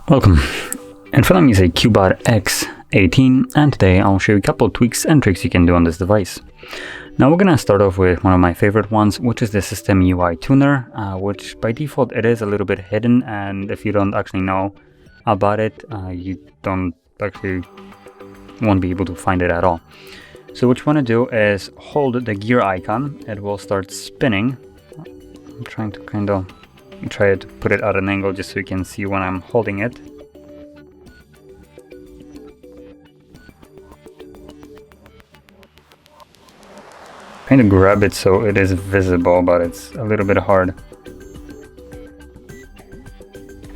Welcome. In front of me is a CUBOT X18, and today I'll show you a couple of tweaks and tricks you can do on this device. Now we're gonna start off with one of my favorite ones, which is the System UI Tuner, which by default it is a little bit hidden, and if you don't actually know about it, you won't be able to find it at all. So what you want to do is hold the gear icon. It will start spinning. I'm trying to try to put it at an angle just so you can see when I'm holding it. Trying to grab it so it is visible, but it's a little bit hard.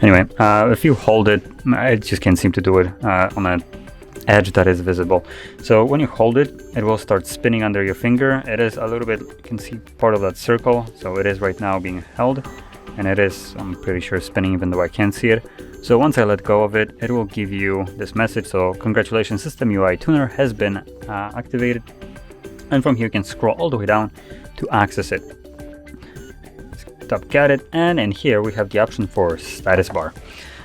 Anyway, if you hold it, I just can't seem to do it on an edge that is visible. So when you hold it, it will start spinning under your finger. It is a little bit, you can see part of that circle, so it is right now being held. And it is, I'm pretty sure, spinning even though I can't see it. So once I let go of it, it will give you this message. So congratulations, System UI Tuner has been activated. And from here you can scroll all the way down to access it. Tap get it, and in here we have the option for status bar.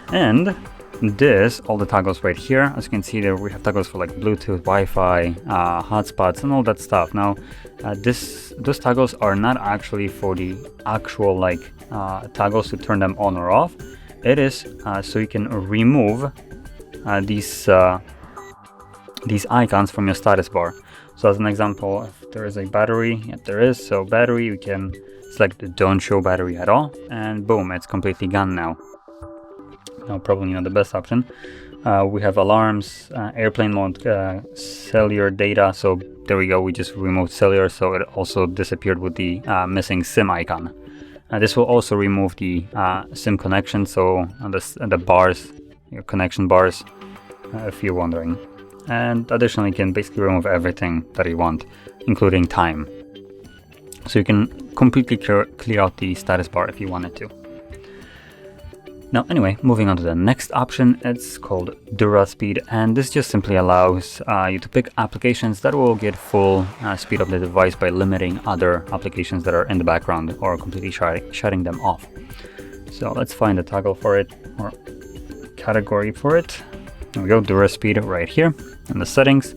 And this, all the toggles right here, as you can see there, we have toggles for like Bluetooth, Wi-Fi, hotspots, and all that stuff. Now, those toggles are not actually for the actual toggles to turn them on or off. It is so you can remove these icons from your status bar. So as an example, if there is a battery, yep, there is. So battery, you can select the don't show battery at all, and boom, it's completely gone now. Now, probably not the best option. We have alarms, airplane mode, cellular data. So there we go. We just removed cellular, so it also disappeared with the missing SIM icon. This will also remove the SIM connection. So on the bars, your connection bars, if you're wondering. And additionally, you can basically remove everything that you want, including time. So you can completely clear out the status bar if you wanted to. Now, anyway, moving on to the next option, it's called Dura Speed, and this just simply allows you to pick applications that will get full speed of the device by limiting other applications that are in the background or completely shutting them off. So let's find a toggle for it, or category for it. There we go, Dura Speed right here in the settings.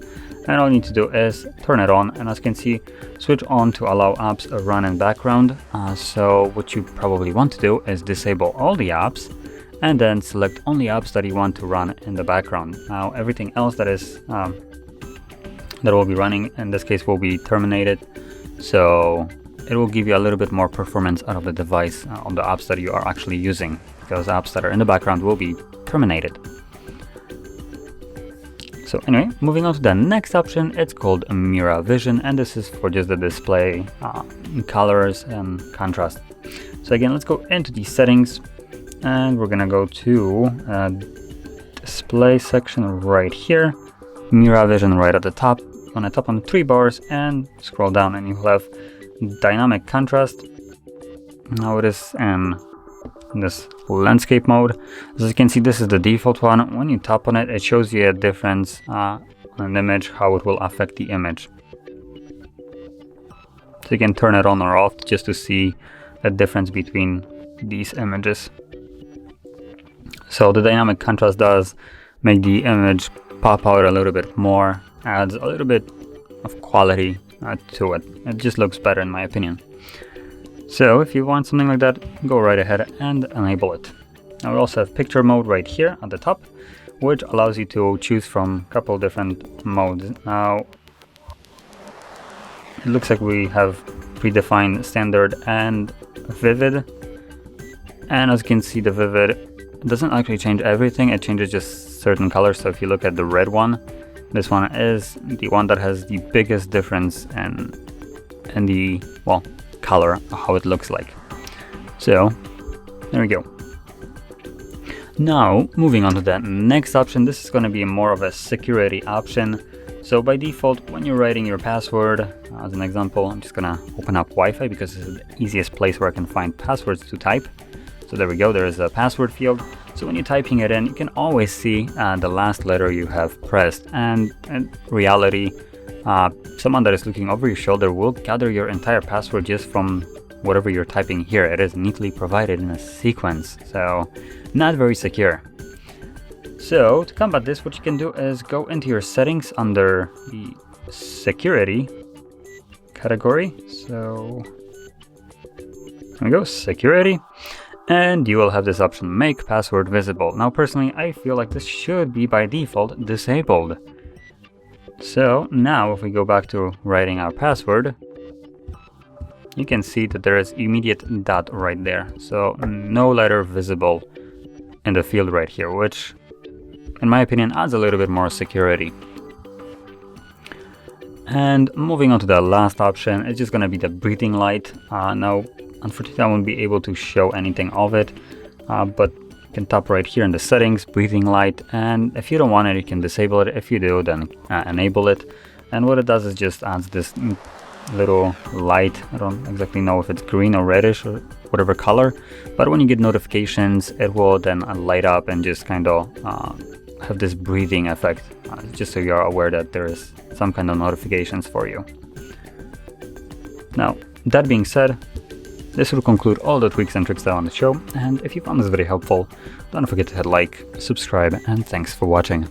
And all you need to do is turn it on, and as you can see, switch on to allow apps to run in background. So what you probably want to do is disable all the apps and then select only apps that you want to run in the background. Now everything else that is that will be running in this case will be terminated, so it will give you a little bit more performance out of the device on the apps that you are actually using, because apps that are in the background will be terminated. So anyway, moving on to the next option, it's called Mira Vision, and this is for just the display colors and contrast. So again, let's go into the settings, and we're gonna go to display section right here, Mira Vision right at the top. You wanna tap on the 3 bars and scroll down, and you will have dynamic contrast. Now it is in this landscape mode. As you can see, this is the default one. When you tap on it, it shows you a difference on an image, how it will affect the image. So you can turn it on or off just to see the difference between these images. So the dynamic contrast does make the image pop out a little bit more, adds a little bit of quality to it. It just looks better in my opinion. So if you want something like that, go right ahead and enable it. Now we also have picture mode right here at the top, which allows you to choose from a couple different modes. Now it looks like we have predefined standard and vivid, and as you can see, the vivid doesn't actually change everything, it changes just certain colors. So if you look at the red one, this one is the one that has the biggest difference in the, well, color, how it looks like. So there we go. Now moving on to the next option, this is going to be more of a security option. So by default, when you're writing your password, as an example, I'm just gonna open up Wi-Fi because this is the easiest place where I can find passwords to type. So there we go, there is a password field. So when you're typing it in, you can always see the last letter you have pressed, and in reality, someone that is looking over your shoulder will gather your entire password just from whatever you're typing here. It is neatly provided in a sequence, so not very secure. So to combat this, what you can do is go into your settings under the security category. So there we go, security, and you will have this option, make password visible. Now personally, I feel like this should be by default disabled. So now if we go back to writing our password, you can see that there is immediate dot right there. So no letter visible in the field right here, which in my opinion adds a little bit more security. And moving on to the last option, it's just going to be the breathing light. Now unfortunately I won't be able to show anything of it, but you can tap right here in the settings, breathing light, and if you don't want it, you can disable it. If you do, then enable it. And what it does is just adds this little light. I don't exactly know if it's green or reddish or whatever color, but when you get notifications, it will then light up and just kind of have this breathing effect, just so you're aware that there is some kind of notifications for you. Now, that being said, this will conclude all the tweaks and tricks that are on the show, and if you found this very helpful, don't forget to hit like, subscribe, and thanks for watching.